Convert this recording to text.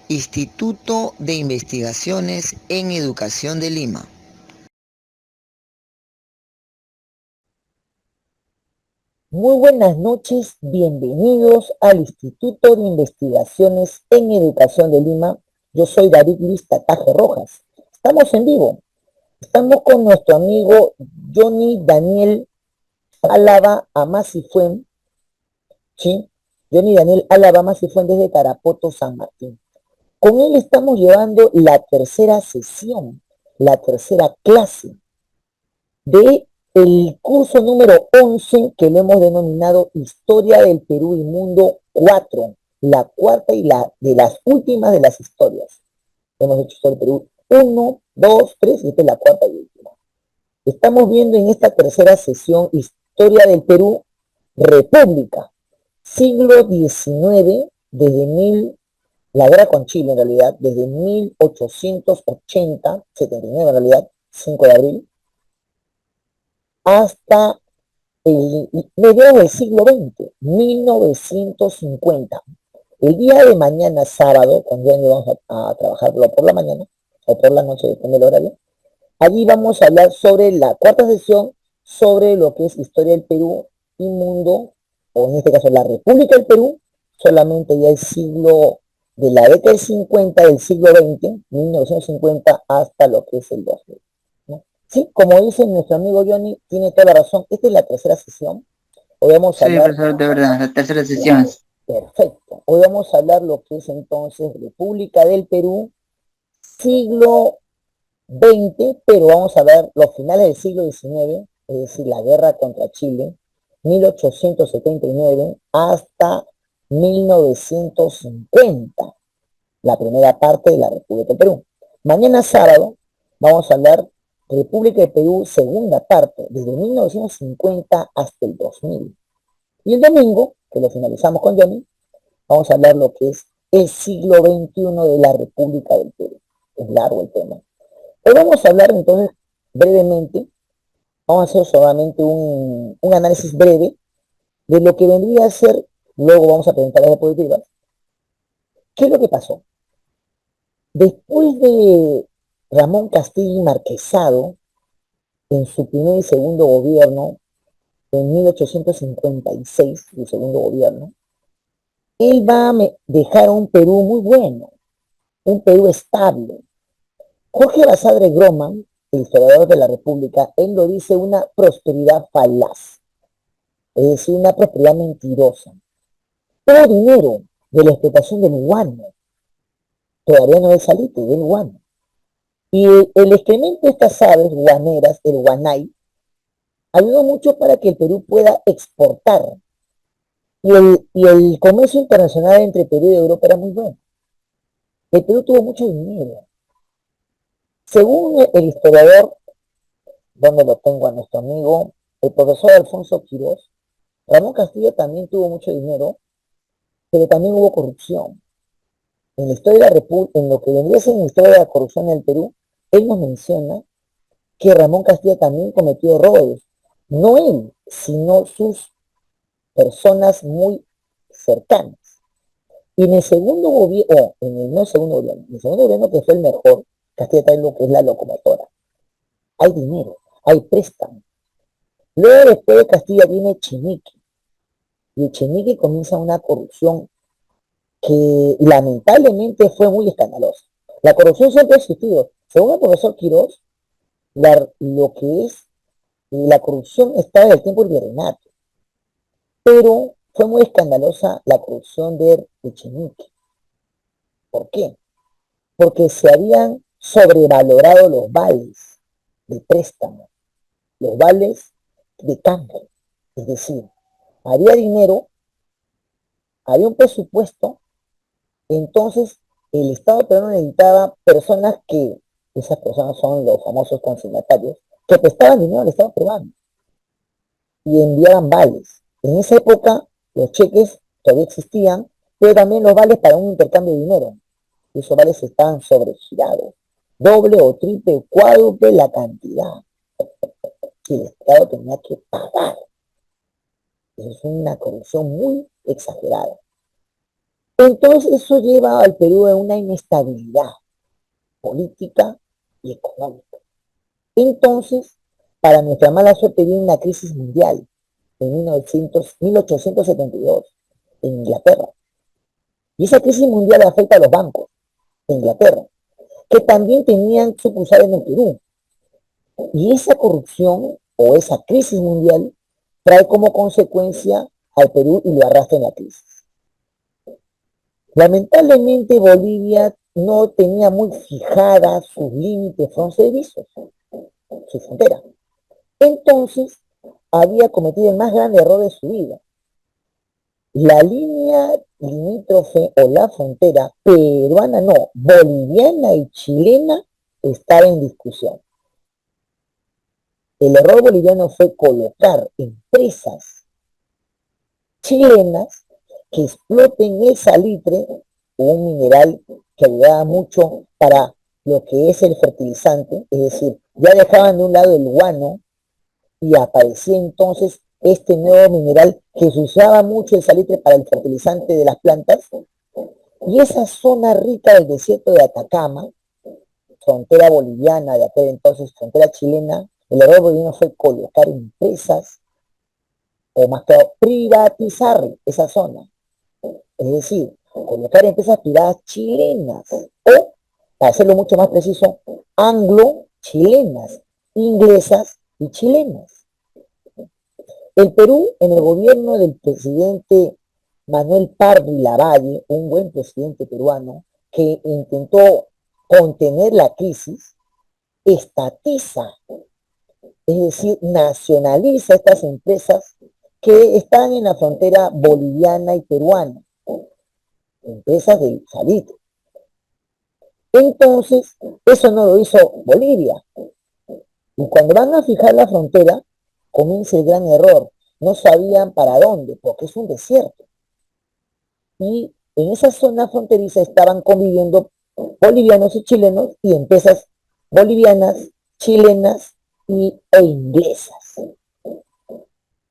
Instituto de Investigaciones en Educación de Lima. Muy buenas noches, bienvenidos al Instituto de Investigaciones en Educación de Lima. Yo soy David Luis Tataje Rojas. Estamos en vivo. Estamos con nuestro amigo Johnny Daniel Álava Amasifuen, ¿sí? Johnny Daniel Álava Amasifuen desde Tarapoto, San Martín. Con él estamos llevando la tercera sesión, la tercera clase de el curso número 11 que lo hemos denominado Historia del Perú y Mundo 4, la cuarta y la de las últimas de las historias. Hemos hecho Historia del Perú 1, 2, 3 y esta es la cuarta y última. Estamos viendo en esta tercera sesión Historia del Perú, República, siglo XIX, la guerra con Chile en realidad, desde 1880, 79 en realidad, 5 de abril, hasta el mediados del siglo XX, 1950. El día de mañana, sábado, cuando ya vamos a trabajarlo por la mañana o por la noche, depende del horario, allí vamos a hablar sobre la cuarta sesión, sobre lo que es historia del Perú y mundo, o en este caso la República del Perú, solamente ya el siglo de la década del 50 del siglo XX, 1950, hasta lo que es el 2000. ¿No? Sí, como dice nuestro amigo Johnny, tiene toda la razón. Esta es la tercera sesión. Hoy vamos a Sí, hablar, profesor, de verdad, la tercera sesión. perfecto, hoy vamos a hablar lo que es entonces República del Perú, siglo XX, pero vamos a ver los finales del siglo XIX, es decir, la guerra contra Chile, 1879 hasta 1950, la primera parte de la República del Perú. Mañana sábado vamos a hablar República del Perú, segunda parte, desde 1950 hasta el 2000. Y el domingo, que lo finalizamos con Johnny, vamos a hablar lo que es el siglo XXI de la República del Perú. Es largo el tema. Hoy vamos a hablar entonces brevemente, vamos a hacer solamente un análisis breve de lo que vendría a ser, luego vamos a presentar las diapositivas. ¿Qué es lo que pasó? Después de Ramón Castillo y Marquesado, en su primer y segundo gobierno, en 1856, el segundo gobierno, él va a dejar un Perú muy bueno, un Perú estable. Jorge Basadre Groman, el historiador de la República, él lo dice una prosperidad falaz, es decir, una prosperidad mentirosa. Todo dinero de la explotación del guano, todavía no es salite, del guano. Y el excremento de estas aves guaneras, el guanay, ayudó mucho para que el Perú pueda exportar. Y el comercio internacional entre Perú y Europa era muy bueno. El Perú tuvo mucho dinero. Según el historiador, donde lo tengo a nuestro amigo, el profesor Alfonso Quirós, Ramón Castillo también tuvo mucho dinero, pero también hubo corrupción. En la historia de la República, en lo que vendría a ser en la historia de la corrupción en el Perú, él nos menciona que Ramón Castillo también cometió errores. No él, sino sus personas muy cercanas. Y en el segundo gobierno, no el segundo gobierno, en el segundo gobierno que fue el mejor, Castillo trae lo que es la locomotora. Hay dinero, hay préstamos. Luego después de Castilla viene Chinique. Y Chinique comienza una corrupción que lamentablemente fue muy escandalosa. La corrupción siempre ha existido. Según el profesor Quirós, lo que es la corrupción está desde el tiempo del virreinato. Pero fue muy escandalosa la corrupción de Echenique. ¿Por qué? Porque se habían sobrevalorado los vales de préstamo, los vales de cambio. Es decir, había dinero, había un presupuesto, entonces el Estado peruano necesitaba personas que, esas personas son los famosos consignatarios, que prestaban dinero al Estado peruano y enviaban vales. En esa época los cheques todavía existían, pero también los vales para un intercambio de dinero. Y esos vales estaban sobregirados, doble o triple o cuádruple la cantidad que el Estado tenía que pagar. Eso es una corrupción muy exagerada. Entonces eso lleva al Perú a una inestabilidad política y económica. Entonces, para nuestra mala suerte, viene una crisis mundial en 1872 en Inglaterra. Y esa crisis mundial afecta a los bancos de Inglaterra, que también tenían sucursales en el Perú. Y esa corrupción o esa crisis mundial trae como consecuencia al Perú y lo arrastra en la crisis. Lamentablemente Bolivia no tenía muy fijadas sus límites fronterizos, su frontera. Entonces había cometido el más grande error de su vida. La línea limítrofe o la frontera peruana, no, boliviana y chilena estaba en discusión. El error boliviano fue colocar empresas chilenas que exploten el salitre, un mineral que ayudaba mucho para lo que es el fertilizante, es decir, ya dejaban de un lado el guano y aparecía entonces este nuevo mineral que se usaba mucho el salitre para el fertilizante de las plantas, y esa zona rica del desierto de Atacama, frontera boliviana de aquel entonces, frontera chilena, el error boliviano fue colocar empresas, o más claro, privatizar esa zona. Es decir, colocar empresas privadas chilenas, o, para hacerlo mucho más preciso, anglo-chilenas, inglesas y chilenas. El Perú, en el gobierno del presidente Manuel Pardo Lavalle, un buen presidente peruano, que intentó contener la crisis, estatiza, es decir, nacionaliza estas empresas que están en la frontera boliviana y peruana, empresas del salitre. Entonces, eso no lo hizo Bolivia. Y cuando van a fijar la frontera, comienza el gran error. No sabían para dónde, porque es un desierto. Y en esa zona fronteriza estaban conviviendo bolivianos y chilenos y empresas bolivianas, chilenas e inglesas.